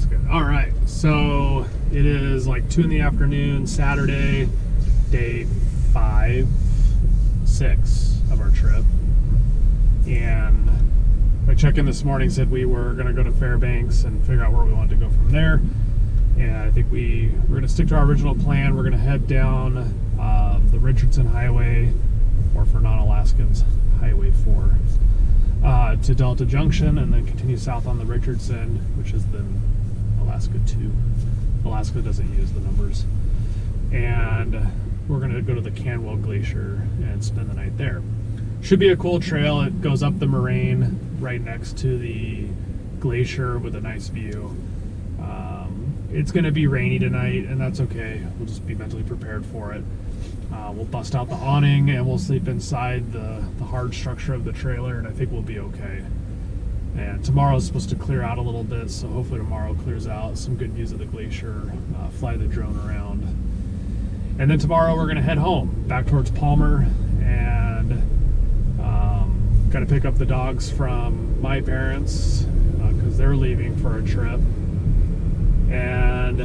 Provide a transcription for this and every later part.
good. All right, so it is like 2 in the afternoon, Saturday, day 5, 6 of our trip. And my check-in this morning said we were going to go to Fairbanks and figure out where we wanted to go from there. And I think we're going to stick to our original plan. We're going to head down the Richardson Highway, or for non-Alaskans, Highway 4, to Delta Junction, and then continue south on the Richardson, which is the Alaska 2. Alaska doesn't use the numbers. And we're going to go to the Canwell Glacier and spend the night there. Should be a cool trail. It goes up the moraine right next to the glacier with a nice view. It's going to be rainy tonight, and that's okay. We'll just be mentally prepared for it. We'll bust out the awning, and we'll sleep inside the hard structure of the trailer, and I think we'll be okay. And tomorrow's supposed to clear out a little bit, so hopefully tomorrow clears out. Some good views of the glacier, fly the drone around. And then tomorrow we're going to head home, back towards Palmer, and got to pick up the dogs from my parents because they're leaving for a trip. And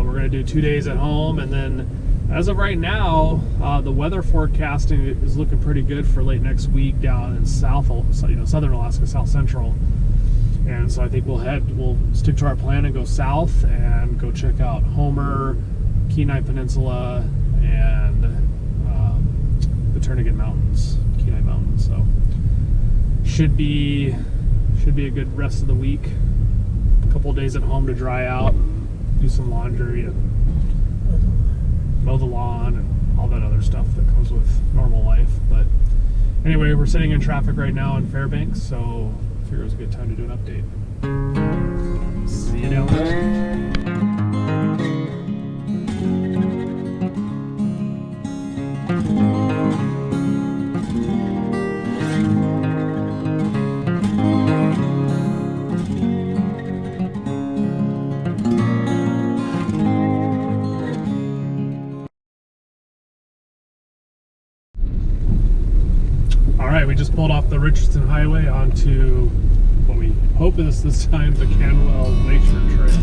we're going to do 2 days at home, and then as of right now, the weather forecasting is looking pretty good for late next week down in southern Alaska, south central. And so I think we'll stick to our plan and go south and go check out Homer, Kenai Peninsula, and the Turnagain Mountains, Kenai Mountains. So should be a good rest of the week. A couple of days at home to dry out, do some laundry, and mow the lawn, and all that other stuff that comes with normal life. But anyway, we're sitting in traffic right now in Fairbanks, so I figured it was a good time to do an update. See you down there. We just pulled off the Richardson Highway onto what we hope is this time the Canwell Glacier Trail.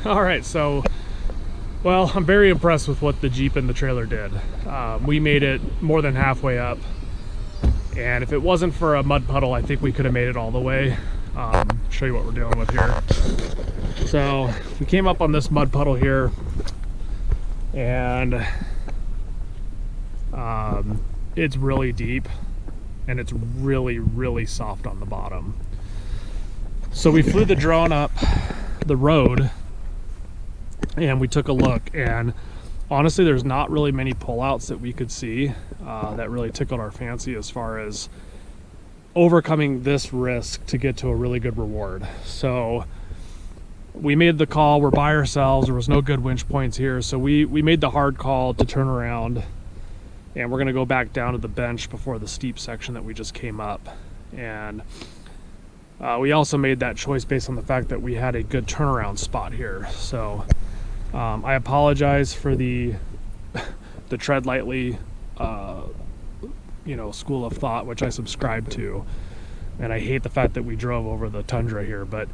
All right, so, well, I'm very impressed with what the Jeep and the trailer did. We made it more than halfway up, and if it wasn't for a mud puddle, I think we could have made it all the way. Show you what we're dealing with here. So we came up on this mud puddle here, and it's really deep, and it's really, really soft on the bottom. So we flew the drone up the road, and we took a look, and honestly there's not really many pullouts that we could see that really tickled our fancy as far as overcoming this risk to get to a really good reward. So we made the call. We're by ourselves. There was no good winch points here, so we made the hard call to turn around, and we're going to go back down to the bench before the steep section that we just came up. And we also made that choice based on the fact that we had a good turnaround spot here. So I apologize for the tread lightly school of thought, which I subscribe to, and I hate the fact that we drove over the tundra here, but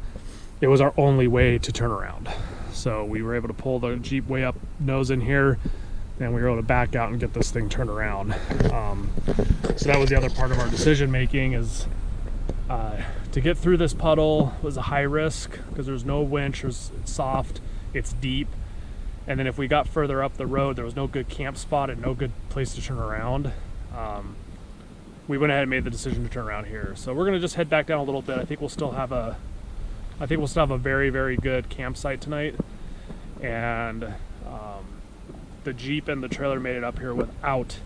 it was our only way to turn around. So we were able to pull the Jeep way up nose in here, and we were able to back out and get this thing turned around. So that was the other part of our decision making, is to get through this puddle was a high risk because there's no winch, it's soft, it's deep, and then if we got further up the road, there was no good camp spot and no good place to turn around. We went ahead and made the decision to turn around here. So we're gonna just head back down a little bit. I think we'll still have a very, very good campsite tonight, and the Jeep and the trailer made it up here without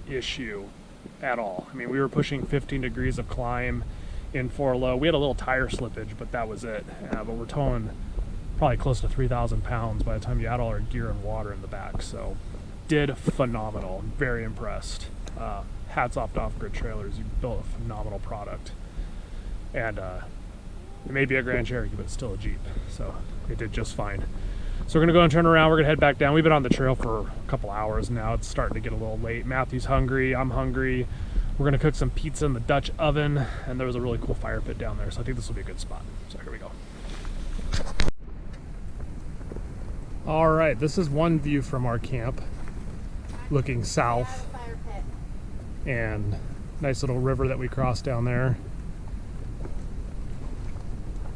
issue at all. I mean, we were pushing 15 degrees of climb in 4 low. We had a little tire slippage, but that was it. But we're towing probably close to 3,000 pounds by the time you add all our gear and water in the back. So did phenomenal. I'm very impressed. Hats off to Off-Grid Trailers. You built a phenomenal product. And it may be a Grand Cherokee, but it's still a Jeep. So it did just fine. So we're gonna go and turn around. We're gonna head back down. We've been on the trail for a couple hours now. It's starting to get a little late. Matthew's hungry, I'm hungry. We're gonna cook some pizza in the Dutch oven, and there was a really cool fire pit down there. So I think this will be a good spot. So here we go. All right, this is one view from our camp, looking south. And nice little river that we crossed down there.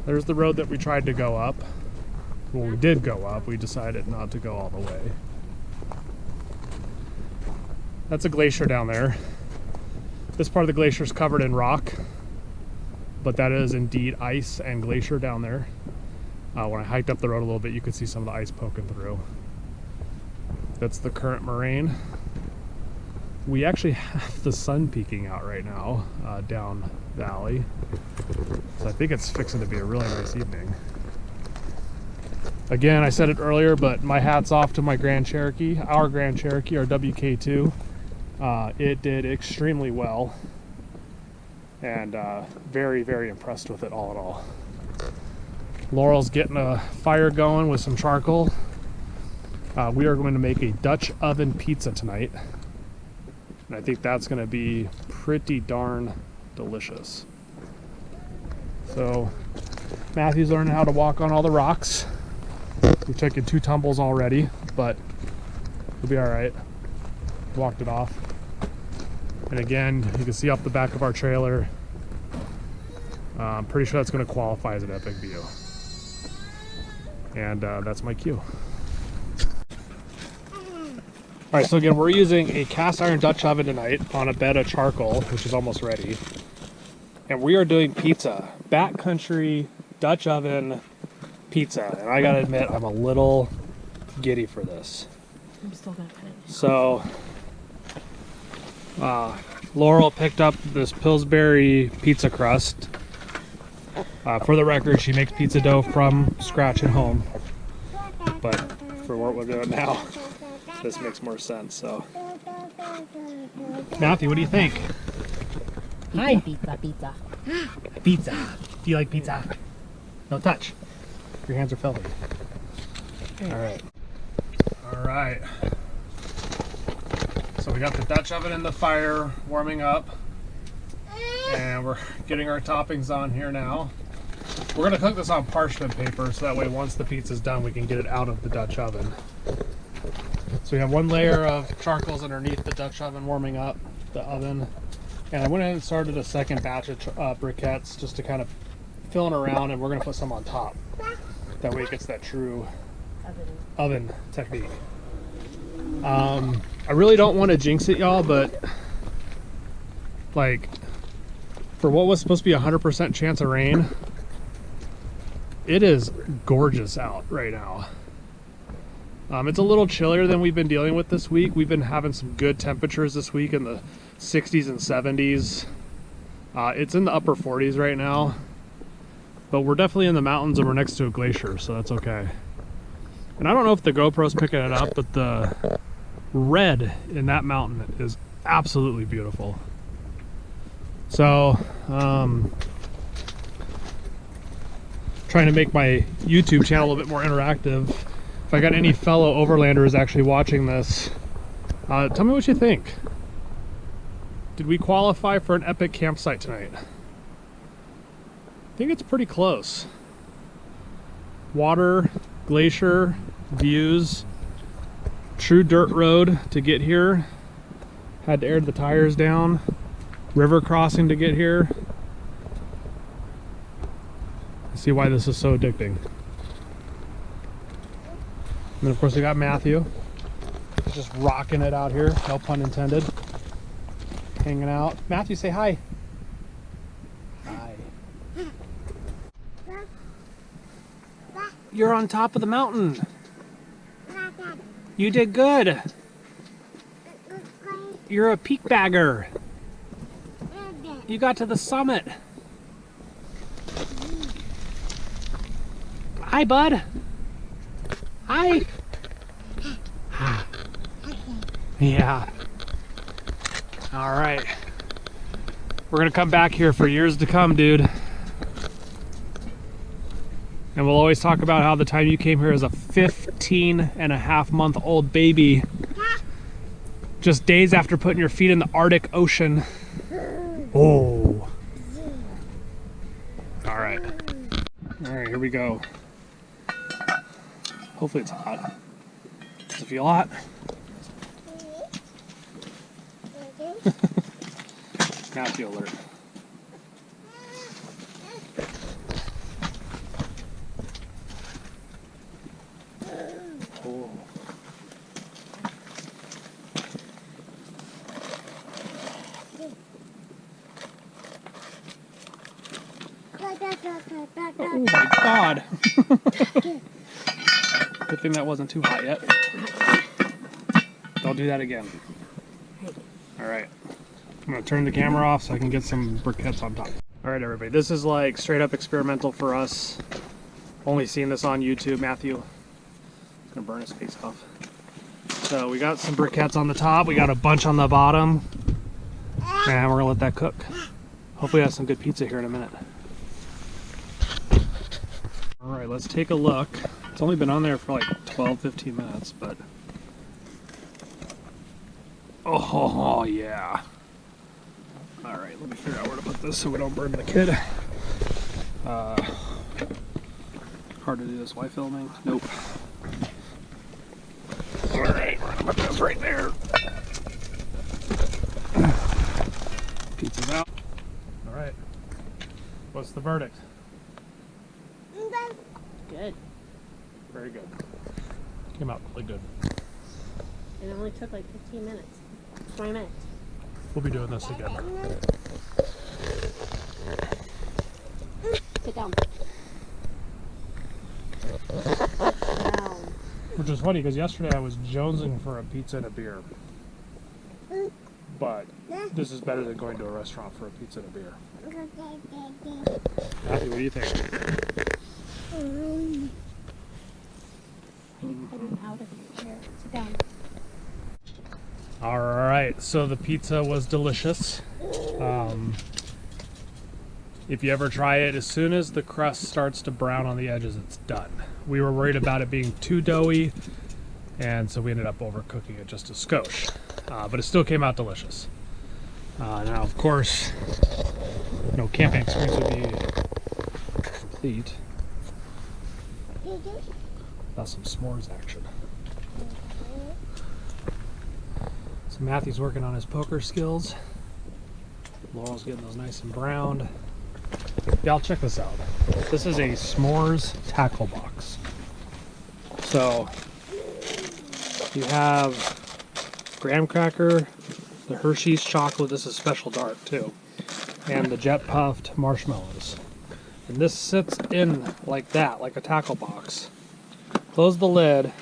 There's the road that we tried to go up. Well, we did go up. We decided not to go all the way. That's a glacier down there. This part of the glacier is covered in rock, but that is indeed ice and glacier down there. When I hiked up the road a little bit, you could see some of the ice poking through. That's the current moraine. We actually have the sun peeking out right now down valley. So I think it's fixing to be a really nice evening. Again, I said it earlier, but my hat's off to my Grand Cherokee, our Grand Cherokee, our WK2. It did extremely well, and very, very impressed with it all in all. Laurel's getting a fire going with some charcoal. We are going to make a Dutch oven pizza tonight. And I think that's going to be pretty darn delicious. So Matthew's learning how to walk on all the rocks. We've taken 2 tumbles already, but we'll be all right. Walked it off. And again, you can see off the back of our trailer, I'm pretty sure that's going to qualify as an epic view. And that's my cue. All right, so again, we're using a cast iron Dutch oven tonight on a bed of charcoal, which is almost ready. And we are doing pizza, backcountry Dutch oven pizza. And I gotta admit, I'm a little giddy for this. I'm still gonna cut it. So, Laurel picked up this Pillsbury pizza crust. For the record, she makes pizza dough from scratch at home. But for what we're doing now, this makes more sense. So, Matthew, what do you think? Hi. Pizza, pizza. Pizza. Do you like pizza? No touch. Your hands are filthy. All right. All right. So we got the Dutch oven in the fire warming up, and we're getting our toppings on here now. We're gonna cook this on parchment paper so that way once the pizza's done we can get it out of the Dutch oven. So we have one layer of charcoals underneath the Dutch oven warming up the oven. And I went ahead and started a second batch of briquettes just to kind of fill it around, and we're gonna put some on top. That way it gets that true oven technique. I really don't want to jinx it, y'all, but like for what was supposed to be 100% chance of rain, it is gorgeous out right now. It's a little chillier than we've been dealing with this week. We've been having some good temperatures this week in the 60s and 70s. It's in the upper 40s right now, but we're definitely in the mountains and we're next to a glacier, so that's okay. And I don't know if the GoPro's picking it up, but the red in that mountain is absolutely beautiful. So, trying to make my YouTube channel a little bit more interactive. If I got any fellow overlanders actually watching this, tell me what you think. Did we qualify for an epic campsite tonight? I think it's pretty close. Water, glacier, views, true dirt road to get here. Had to air the tires down. River crossing to get here. See why this is so addicting. And then of course we got Matthew. He's just rocking it out here, no pun intended. Hanging out. Matthew, say hi. Hi. You're on top of the mountain. You did good. You're a peak bagger. You got to the summit. Hi, bud. Hi. Yeah. All right. We're gonna come back here for years to come, dude. And we'll always talk about how the time you came here as a 15-and-a-half-month-old baby, just days after putting your feet in the Arctic Ocean. Oh. All right. All right, here we go. Hopefully it's hot. Does it feel hot? Matthew alert. Oh. Oh my God. Good thing that wasn't too hot yet. Don't do that again. All right. I'm gonna turn the camera off so I can get some briquettes on top. All right, everybody. This is like straight up experimental for us. Only seen this on YouTube. Matthew. He's gonna burn his face off. So we got some briquettes on the top. We got a bunch on the bottom. And we're gonna let that cook. Hopefully I have some good pizza here in a minute. All right, let's take a look. It's only been on there for like 12-15 minutes, but oh yeah. All right, let me figure out where to put this so we don't burn the kid. Hard to do this while filming. Nope. All right, we're gonna put this right there. Pizza's out. All right. What's the verdict? Good. Very good. Came out really good. It only took like 15 minutes. 20 minutes. We'll be doing this again. Sit down. Which is funny because yesterday I was jonesing for a pizza and a beer. But this is better than going to a restaurant for a pizza and a beer. Matthew, what do you think? Out of your chair. Sit down. All right, so the pizza was delicious. If you ever try it, as soon as the crust starts to brown on the edges, it's done. We were worried about it being too doughy, and so we ended up overcooking it just a skosh. But it still came out delicious. Now, of course, no camping experience would be complete. Got some s'mores action. So Matthew's working on his poker skills. Laurel's getting those nice and browned. Y'all check this out. This is a s'mores tackle box. So you have graham cracker, the Hershey's chocolate, this is special dark too, and the jet puffed marshmallows. And this sits in like that, like a tackle box. Close the lid,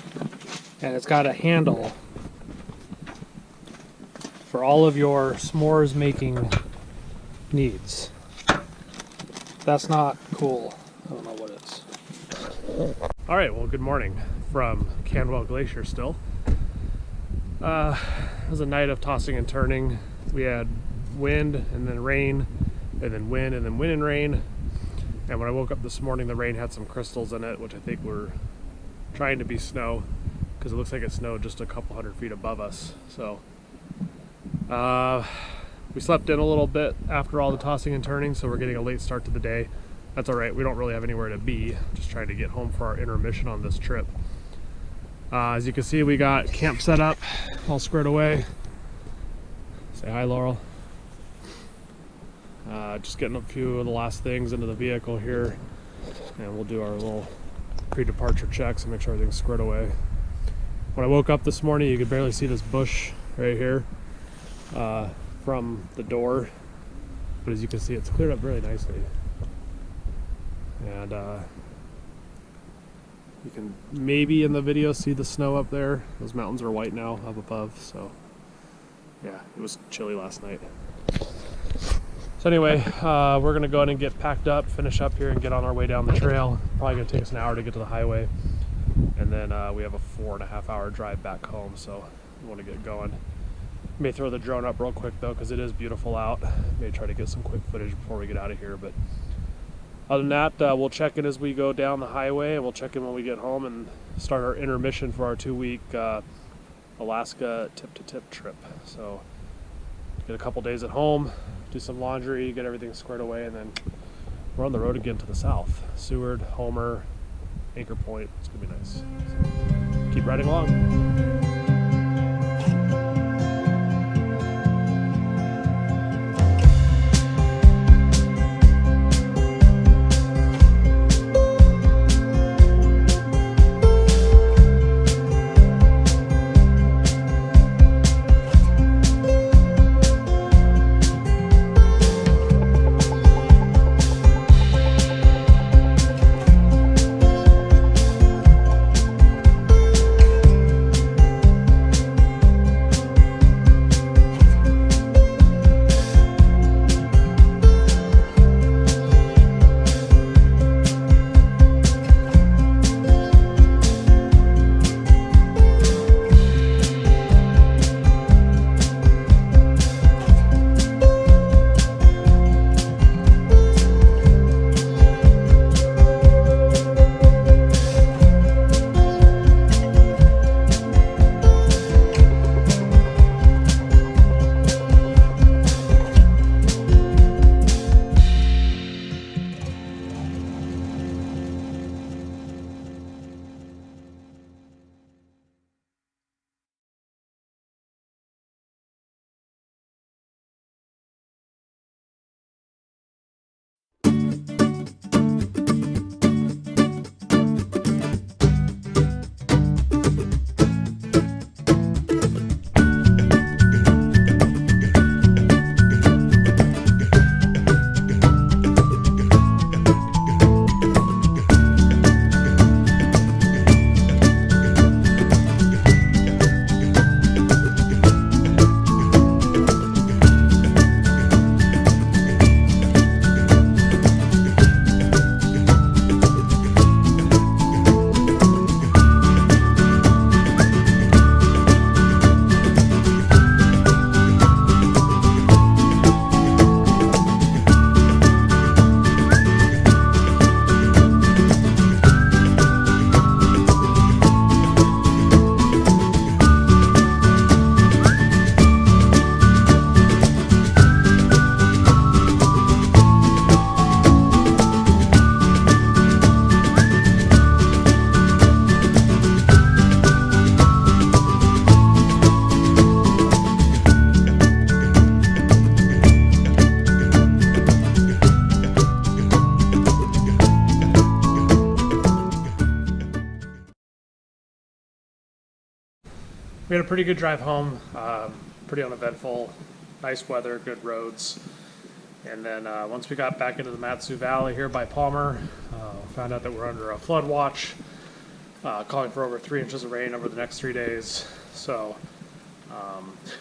and it's got a handle for all of your s'mores making needs. That's not cool. I don't know what it is. All right, well, good morning from Canwell Glacier still. It was a night of tossing and turning. We had wind and then rain, and then wind and then wind and rain. And when I woke up this morning, the rain had some crystals in it, which I think were trying to be snow, because it looks like it snowed just a couple hundred feet above us. So we slept in a little bit after all the tossing and turning, so we're getting a late start to the day. That's all right. We don't really have anywhere to be. Just trying to get home for our intermission on this trip. As you can see, we got camp set up, all squared away. Say hi, Laurel. Just getting a few of the last things into the vehicle here, and we'll do our little pre-departure checks and make sure everything's squared away. When I woke up this morning, you could barely see this bush right here from the door, but as you can see, it's cleared up really nicely. And you can maybe in the video see the snow up there. Those mountains are white now up above, so yeah, it was chilly last night. So anyway, we're gonna go ahead and get packed up, finish up here, and get on our way down the trail. Probably gonna take us an hour to get to the highway, and then we have a 4.5 hour drive back home, so we want to get going. May throw the drone up real quick though, because it is beautiful out. May try to get some quick footage before we get out of here, but other than that, we'll check in as we go down the highway, and we'll check in when we get home and start our intermission for our 2-week Alaska tip-to-tip trip. So get a couple days at home, do some laundry, get everything squared away, and then we're on the road again to the south. Seward, Homer, Anchor Point. It's gonna be nice. So keep riding along. We had a pretty good drive home, pretty uneventful, nice weather, good roads. And then once we got back into the Matsu Valley here by Palmer, found out that we're under a flood watch, calling for over 3 inches of rain over the next 3 days. So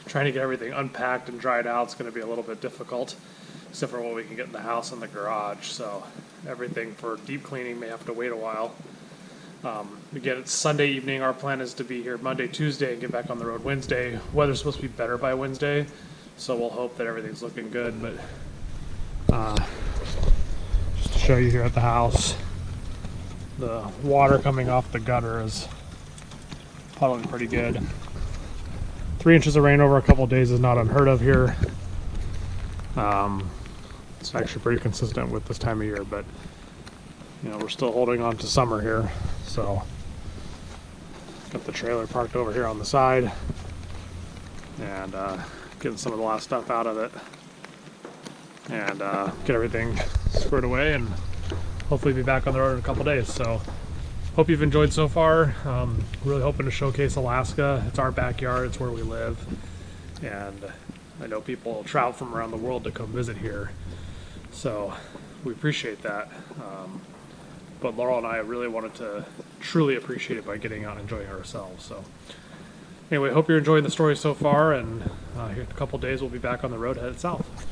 trying to get everything unpacked and dried out is going to be a little bit difficult, except for what we can get in the house and the garage. So everything for deep cleaning may have to wait a while. Again, it's Sunday evening. Our plan is to be here Monday, Tuesday, and get back on the road Wednesday. Weather's supposed to be better by Wednesday, so we'll hope that everything's looking good. But just to show you here at the house, the water coming off the gutter is puddling pretty good. 3 inches of rain over a couple of days is not unheard of here. It's actually pretty consistent with this time of year, but you know, we're still holding on to summer here. So got the trailer parked over here on the side and getting some of the last stuff out of it and get everything squared away and hopefully be back on the road in a couple days. So hope you've enjoyed so far. Really hoping to showcase Alaska. It's our backyard, it's where we live, and I know people travel from around the world to come visit here, so we appreciate that. But Laurel and I really wanted to truly appreciate it by getting out and enjoying ourselves. So anyway, hope you're enjoying the story so far, and here in a couple days we'll be back on the road headed south.